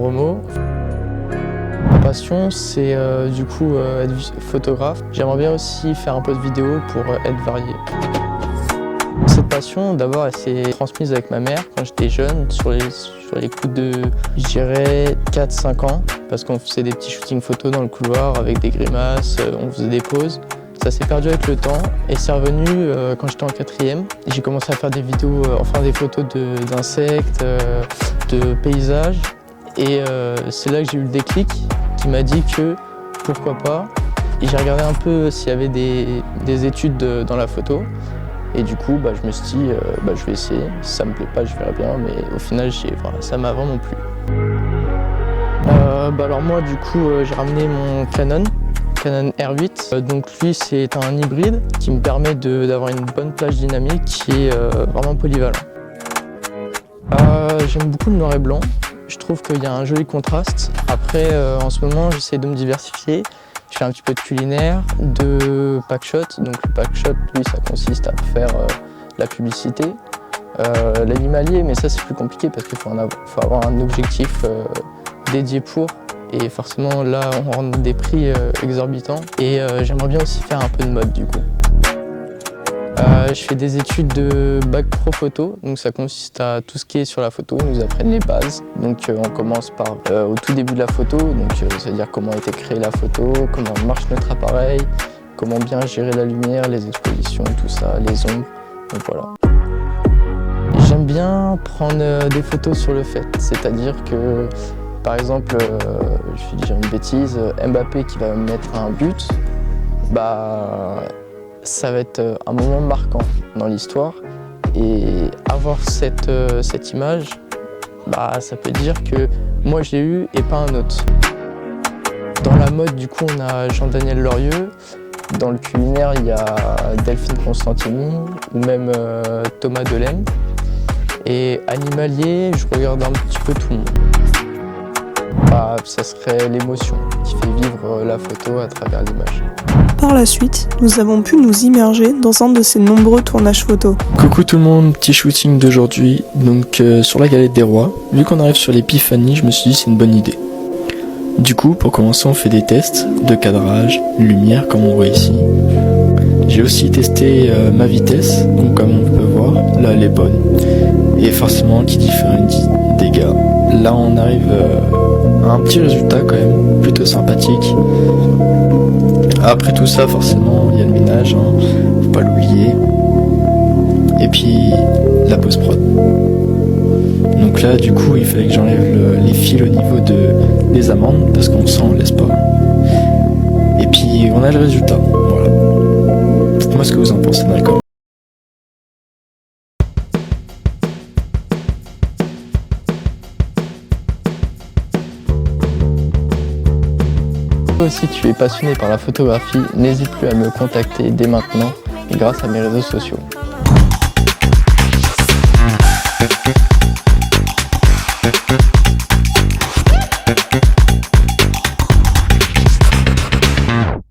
gros mots. Ma passion, c'est du coup être photographe. J'aimerais bien aussi faire un peu de vidéo pour être varié. Cette passion, d'abord, elle s'est transmise avec ma mère quand j'étais jeune, sur les coups de, je dirais, 4-5 ans, parce qu'on faisait des petits shootings photos dans le couloir avec des grimaces, on faisait des pauses. Ça s'est perdu avec le temps et c'est revenu quand j'étais en 4e. J'ai commencé à faire des vidéos, des photos d'insectes, de paysages. Et c'est là que j'ai eu le déclic qui m'a dit que pourquoi pas. Et j'ai regardé un peu s'il y avait des études dans la photo. Et du coup, je me suis dit, je vais essayer. Si ça me plaît pas, je verrai bien. Mais au final, ça m'a vraiment plu. Alors moi, du coup, j'ai ramené mon Canon R8. Donc lui, c'est un hybride qui me permet d'avoir une bonne plage dynamique qui est vraiment polyvalent. J'aime beaucoup le noir et blanc. Je trouve qu'il y a un joli contraste. Après, en ce moment, j'essaie de me diversifier. Je fais un petit peu de culinaire, de packshot. Donc le packshot, lui, ça consiste à faire la publicité, l'animalier, mais ça c'est plus compliqué parce qu'il faut avoir un objectif dédié pour. Et forcément, là, on rentre des prix exorbitants. Et j'aimerais bien aussi faire un peu de mode, du coup. Je fais des études de bac pro photo, donc ça consiste à tout ce qui est sur la photo. Ils nous apprennent les bases. Donc on commence par au tout début de la photo, donc c'est-à-dire comment a été créée la photo, comment marche notre appareil, comment bien gérer la lumière, les expositions, tout ça, les ombres. Donc voilà. J'aime bien prendre des photos sur le fait, c'est-à-dire que par exemple, je vais dire une bêtise, Mbappé qui va mettre un but, ça va être un moment marquant dans l'histoire. Et avoir cette image, ça peut dire que moi je l'ai eu et pas un autre. Dans la mode, du coup, on a Jean-Daniel Lorieux. Dans le culinaire, il y a Delphine Constantini ou même Thomas Delaine. Et animalier, je regarde un petit peu tout le monde. Ça serait l'émotion qui fait vivre la photo à travers l'image. Par la suite, nous avons pu nous immerger dans un de ces nombreux tournages photos. Coucou tout le monde, petit shooting d'aujourd'hui, donc sur la Galette des Rois. Vu qu'on arrive sur l'épiphanie, je me suis dit c'est une bonne idée. Du coup, pour commencer, on fait des tests de cadrage, lumière comme on voit ici. J'ai aussi testé ma vitesse, donc comme on peut voir, là elle est bonne. Et forcément, qui dit faire une dégâts. Là on arrive à un petit résultat quand même, plutôt sympathique. Après tout ça, forcément, il y a le ménage, faut pas l'oublier. Et puis la post-prod. Donc là, du coup, il fallait que j'enlève les fils au niveau des amandes, parce qu'on s'en laisse pas. Et puis on a le résultat, voilà. Dites-moi ce que vous en pensez dans le commentaire. Si tu es passionné par la photographie, n'hésite plus à me contacter dès maintenant grâce à mes réseaux sociaux.